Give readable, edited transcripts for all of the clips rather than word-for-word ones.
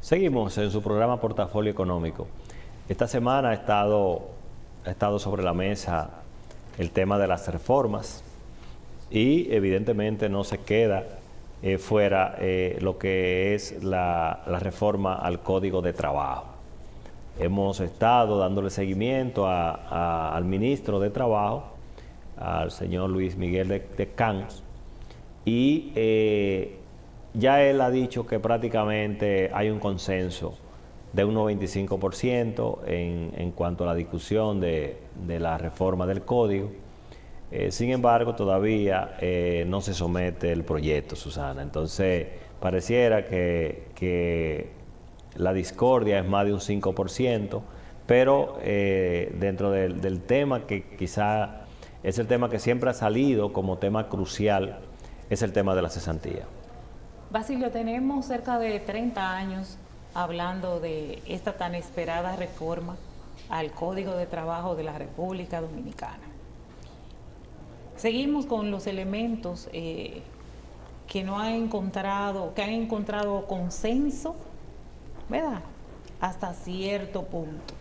Seguimos en su programa Portafolio Económico. Esta semana ha estado sobre la mesa el tema de las reformas y evidentemente no se queda fuera lo que es la reforma al Código de Trabajo. Hemos estado dándole seguimiento al ministro de Trabajo, al señor Luis Miguel de Camps, y ya él ha dicho que prácticamente hay un consenso de un 95% en cuanto a la discusión de la reforma del código. Sin embargo, todavía no se somete el proyecto, Susana. Entonces, pareciera que la discordia es más de un 5%, pero dentro del tema que quizá es el tema que siempre ha salido como tema crucial, es el tema de la cesantía. Basilio, tenemos cerca de 30 años hablando de esta tan esperada reforma al Código de Trabajo de la República Dominicana. Seguimos con los elementos que han encontrado consenso, ¿verdad? Hasta cierto punto.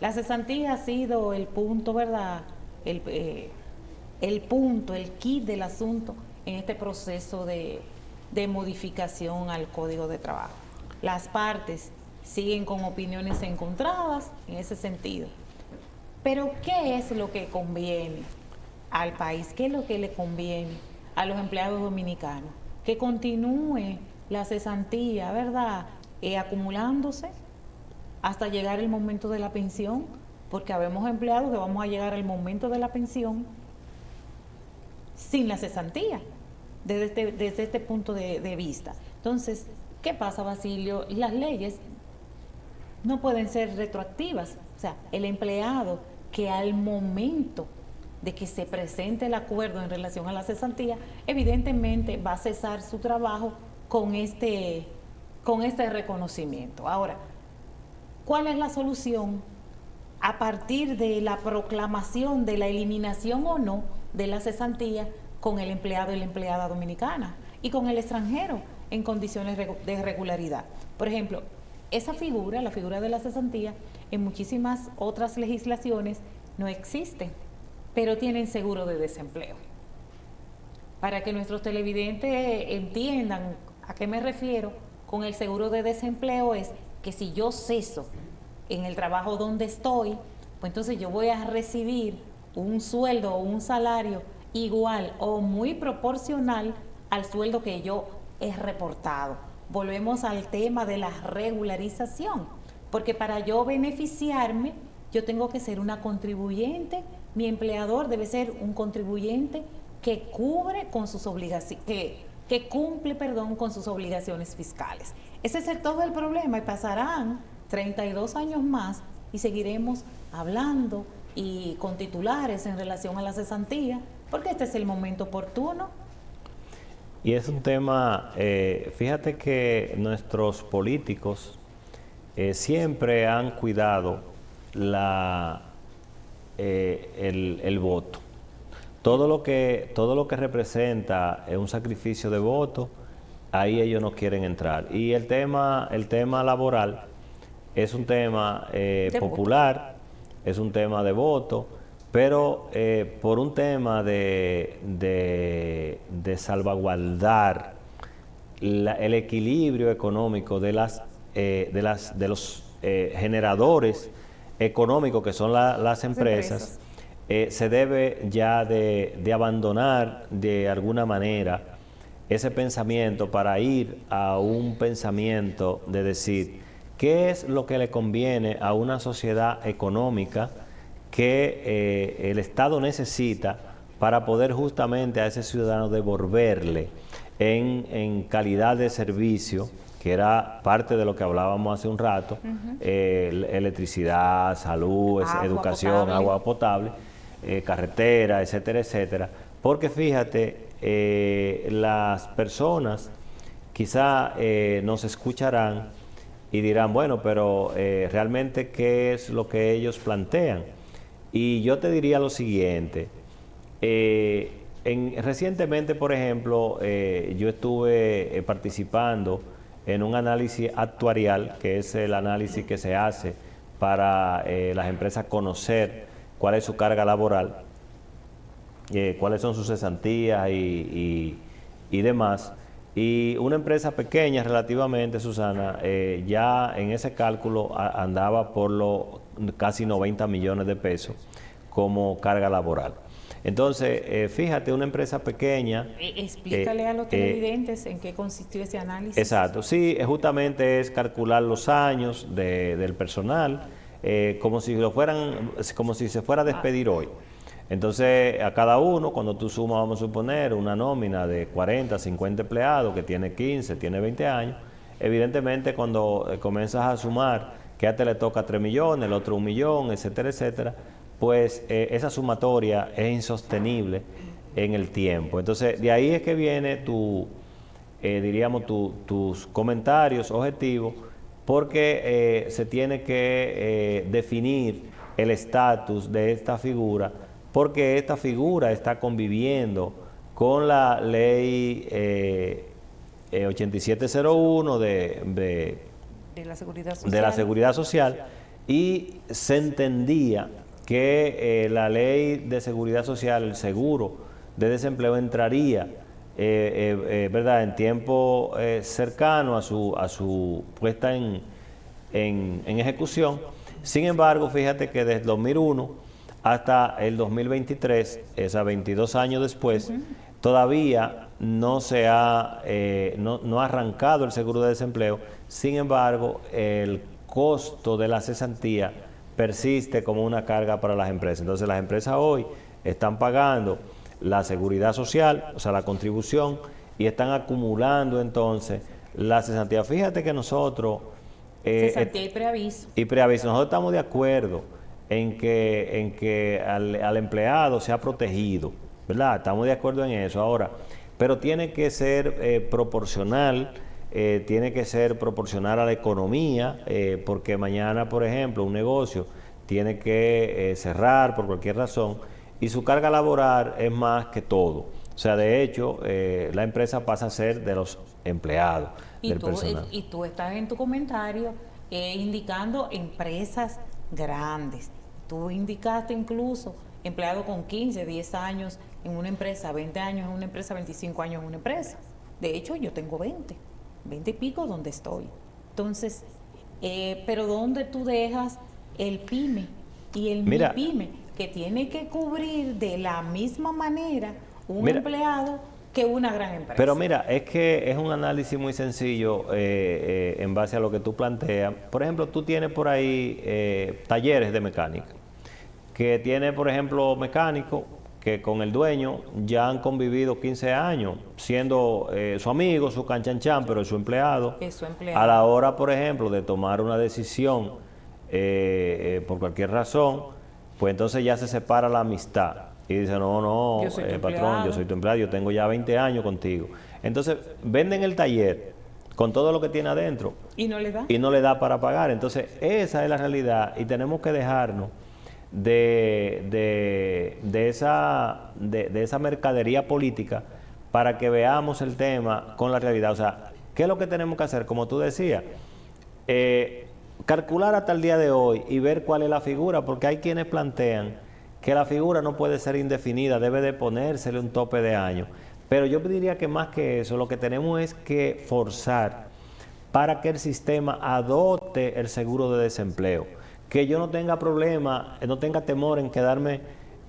La cesantía ha sido el punto, ¿verdad? El punto, el kit del asunto en este proceso de modificación al Código de Trabajo. Las partes siguen con opiniones encontradas en ese sentido. Pero ¿qué es lo que conviene al país? ¿Qué es lo que le conviene a los empleados dominicanos? Que continúe la cesantía, ¿verdad? Acumulándose hasta llegar el momento de la pensión, porque habemos empleados que vamos a llegar al momento de la pensión sin la cesantía, desde este punto de vista. Entonces, ¿qué pasa, Basilio? Las leyes no pueden ser retroactivas. O sea, el empleado que al momento de que se presente el acuerdo en relación a la cesantía, evidentemente va a cesar su trabajo con este reconocimiento. Ahora, ¿cuál es la solución a partir de la proclamación de la eliminación o no de la cesantía con el empleado y la empleada dominicana y con el extranjero en condiciones de regularidad? Por ejemplo, esa figura, la figura de la cesantía, en muchísimas otras legislaciones no existe, pero tienen seguro de desempleo. Para que nuestros televidentes entiendan a qué me refiero, con el seguro de desempleo es que si yo ceso en el trabajo donde estoy, pues entonces yo voy a recibir un sueldo o un salario igual o muy proporcional al sueldo que yo he reportado. Volvemos al tema de la regularización, porque para yo beneficiarme, yo tengo que ser una contribuyente, mi empleador debe ser un contribuyente que cubre con sus obligaciones, que cumple, con sus obligaciones fiscales. Ese es todo el problema, y pasarán 32 años más y seguiremos hablando y con titulares en relación a la cesantía, porque este es el momento oportuno. Y es un tema, fíjate que nuestros políticos siempre han cuidado el voto. Todo lo que representa un sacrificio de voto, ahí ellos no quieren entrar. Y el tema laboral es un tema popular, es un tema de voto, pero por un tema de salvaguardar el equilibrio económico de los generadores económicos que son las empresas, se debe ya de abandonar de alguna manera ese pensamiento para ir a un pensamiento de decir qué es lo que le conviene a una sociedad económica que el Estado necesita para poder justamente a ese ciudadano devolverle en calidad de servicio, que era parte de lo que hablábamos hace un rato, electricidad, salud, educación, agua potable, carretera, etcétera, etcétera. Porque fíjate, las personas quizá nos escucharán y dirán, bueno, pero realmente ¿qué es lo que ellos plantean? Y yo te diría lo siguiente, recientemente, por ejemplo, yo estuve participando en un análisis actuarial, que es el análisis que se hace para las empresas conocer cuál es su carga laboral, cuáles son sus cesantías y demás. Y una empresa pequeña relativamente, Susana, ya en ese cálculo andaba por los casi 90 millones de pesos como carga laboral. Entonces, fíjate, una empresa pequeña... Explícale a los televidentes en qué consistió ese análisis. Exacto, sí, justamente es calcular los años del personal, como si se fuera a despedir hoy. Entonces, a cada uno, cuando tú sumas, vamos a suponer, una nómina de 40, 50 empleados, que tiene 15, tiene 20 años, evidentemente cuando comienzas a sumar que a este le toca 3 millones, el otro 1 millón, etcétera, etcétera, pues esa sumatoria es insostenible en el tiempo. Entonces, de ahí es que viene diríamos, tus comentarios objetivos, porque se tiene que definir el estatus de esta figura, porque esta figura está conviviendo con la ley 8701 de la Seguridad Social, y se entendía que la ley de Seguridad Social, el seguro de desempleo, entraría ¿verdad?, en tiempo cercano a su puesta en ejecución. Sin embargo, fíjate que desde 2001 hasta el 2023, o sea, 22 años después, todavía no ha arrancado el seguro de desempleo. Sin embargo, el costo de la cesantía persiste como una carga para las empresas. Entonces, las empresas hoy están pagando la seguridad social, o sea, la contribución, y están acumulando entonces la cesantía. Fíjate que nosotros... cesantía y preaviso. Y preaviso. Nosotros estamos de acuerdo en que al empleado sea protegido, ¿verdad? Estamos de acuerdo en eso. Ahora, pero tiene que ser proporcional, tiene que ser proporcional a la economía, porque mañana, por ejemplo, un negocio tiene que cerrar por cualquier razón, y su carga laboral es más que todo. O sea, de hecho, la empresa pasa a ser de los empleados, del personal. Y tú estás en tu comentario indicando empresas grandes. Tú indicaste incluso empleado con 15, 10 años en una empresa, 20 años en una empresa, 25 años en una empresa. De hecho, yo tengo 20 y pico donde estoy. Entonces, pero ¿dónde tú dejas el PYME y el MIPYME, que tiene que cubrir de la misma manera un empleado que una gran empresa? Pero mira, es que es un análisis muy sencillo en base a lo que tú planteas. Por ejemplo, tú tienes por ahí talleres de mecánica, que tiene, por ejemplo, mecánicos que con el dueño ya han convivido 15 años, siendo su amigo, su canchanchan, pero es su empleado. A la hora, por ejemplo, de tomar una decisión por cualquier razón, pues entonces ya se separa la amistad. Y dice, no, patrón, yo soy tu empleado, yo tengo ya 20 años contigo. Entonces, venden el taller con todo lo que tiene adentro. ¿Y no le da? Y no le da para pagar. Entonces, esa es la realidad, y tenemos que dejarnos de esa mercadería política para que veamos el tema con la realidad. O sea, ¿qué es lo que tenemos que hacer? Como tú decías, calcular hasta el día de hoy y ver cuál es la figura, porque hay quienes plantean que la figura no puede ser indefinida, debe de ponérsele un tope de años. Pero yo diría que más que eso, lo que tenemos es que forzar para que el sistema adopte el seguro de desempleo. Que yo no tenga problema, no tenga temor en quedarme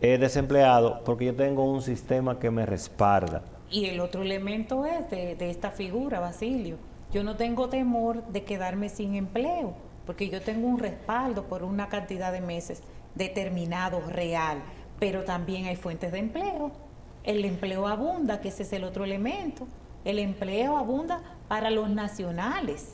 desempleado, porque yo tengo un sistema que me respalda. Y el otro elemento es de esta figura, Basilio. Yo no tengo temor de quedarme sin empleo, porque yo tengo un respaldo por una cantidad de meses determinado, real, pero también hay fuentes de empleo. El empleo abunda, que ese es el otro elemento. El empleo abunda para los nacionales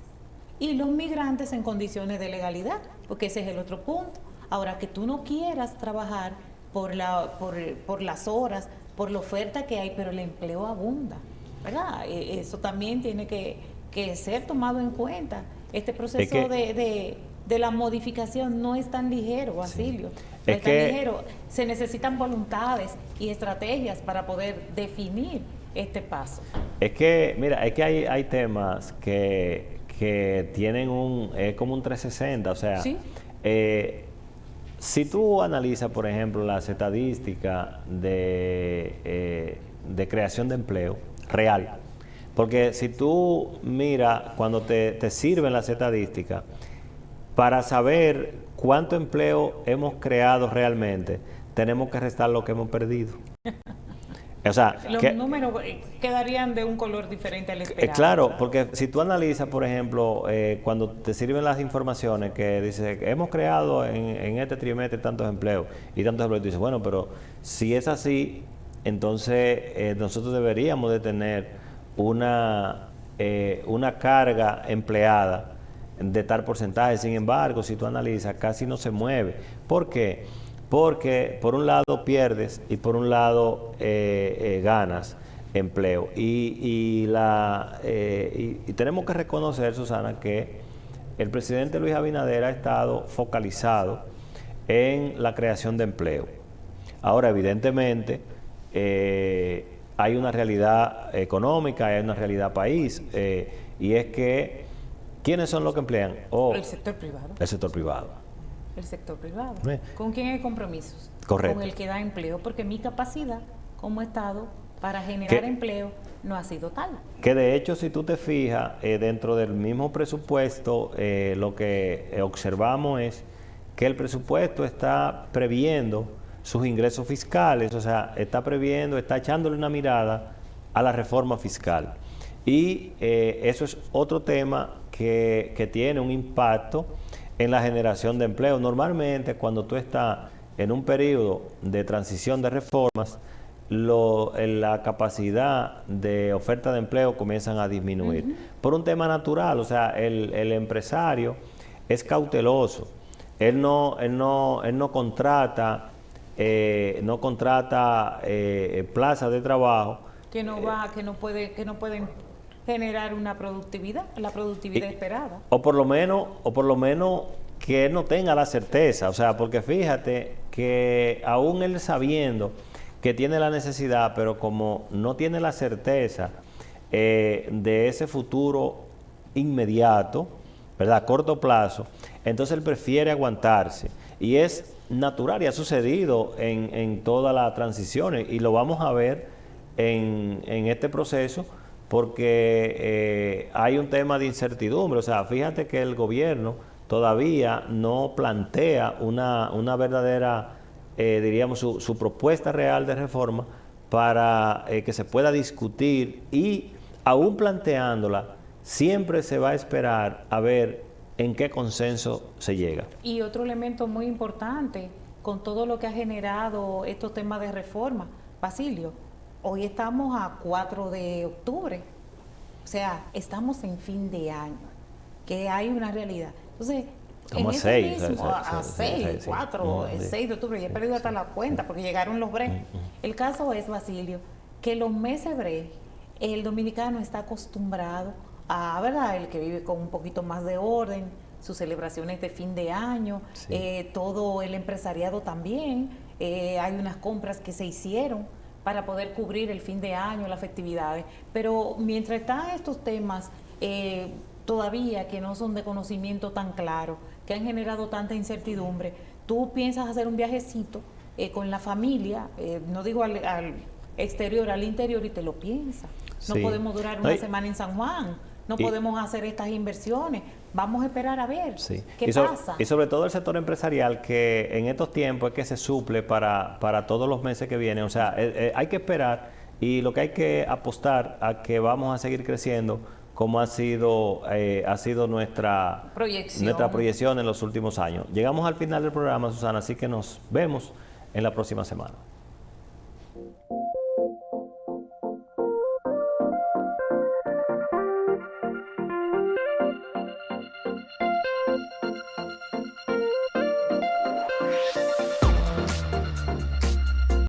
y los migrantes en condiciones de legalidad, porque ese es el otro punto. Ahora, que tú no quieras trabajar por las horas, por la oferta que hay, pero el empleo abunda, ¿verdad? Eso también tiene que ser tomado en cuenta. Este proceso de la modificación no es tan ligero, Basilio. Sí. No es tan ligero. Se necesitan voluntades y estrategias para poder definir este paso. Es que, mira, es que hay temas que que tienen como un 360, o sea, ¿Sí? Si tú analizas, por ejemplo, las estadísticas de creación de empleo real, porque si tú miras cuando te sirven las estadísticas, para saber cuánto empleo hemos creado realmente, tenemos que restar lo que hemos perdido. O sea, Los números quedarían de un color diferente al esperado. claro, porque si tú analizas, por ejemplo, cuando te sirven las informaciones que dice hemos creado en este trimestre tantos empleos y tantos empleos, tú dices, bueno, pero si es así, entonces nosotros deberíamos de tener una carga empleada de tal porcentaje. Sin embargo, si tú analizas, casi no se mueve. ¿Por qué? Porque por un lado pierdes y por un lado ganas empleo. Y tenemos que reconocer, Susana, que el presidente Luis Abinader ha estado focalizado en la creación de empleo. Ahora, evidentemente, hay una realidad económica, hay una realidad país, y es que ¿quiénes son los que emplean? El sector privado. El sector privado. El sector privado. ¿Con quién hay compromisos? Correcto. Con el que da empleo, porque mi capacidad como Estado para generar empleo no ha sido tal. Que de hecho, si tú te fijas, dentro del mismo presupuesto, lo que observamos es que el presupuesto está previendo sus ingresos fiscales, o sea, está echándole una mirada a la reforma fiscal. Y eso es otro tema que tiene un impacto en la generación de empleo. Normalmente, cuando tú estás en un periodo de transición de reformas, la capacidad de oferta de empleo comienzan a disminuir. Por un tema natural, o sea, el empresario es cauteloso. Él no contrata plazas de trabajo que no pueden generar una productividad, la productividad esperada. O por lo menos que él no tenga la certeza, o sea, porque fíjate que aún él sabiendo que tiene la necesidad, pero como no tiene la certeza de ese futuro inmediato, ¿verdad? A corto plazo, entonces él prefiere aguantarse. Y es natural y ha sucedido en todas las transiciones y lo vamos a ver en este proceso porque hay un tema de incertidumbre. O sea, fíjate que el gobierno todavía no plantea una verdadera, diríamos, su propuesta real de reforma para que se pueda discutir, y aún planteándola, siempre se va a esperar a ver en qué consenso se llega. Y otro elemento muy importante, con todo lo que ha generado estos temas de reforma, Basilio, hoy estamos a 4 de octubre, o sea, estamos en fin de año, que hay una realidad. Entonces, estamos a 6, 4, 6 de octubre, ya he perdido hasta la cuenta porque llegaron los breaks. El caso es, Basilio, que los meses break, el dominicano está acostumbrado a, ¿verdad?, el que vive con un poquito más de orden, sus celebraciones de fin de año, todo el empresariado también, hay unas compras que se hicieron para poder cubrir el fin de año, las festividades, pero mientras están estos temas todavía que no son de conocimiento tan claro, que han generado tanta incertidumbre, tú piensas hacer un viajecito con la familia, no digo al exterior, al interior, y te lo piensas. No podemos durar una semana en San Juan, no podemos hacer estas inversiones, vamos a esperar a ver qué pasa. Y sobre todo el sector empresarial, que en estos tiempos es que se suple para todos los meses que vienen. O sea, hay que esperar, y lo que hay que apostar a que vamos a seguir creciendo como ha sido nuestra proyección en los últimos años. Llegamos al final del programa, Susana, así que nos vemos en la próxima semana.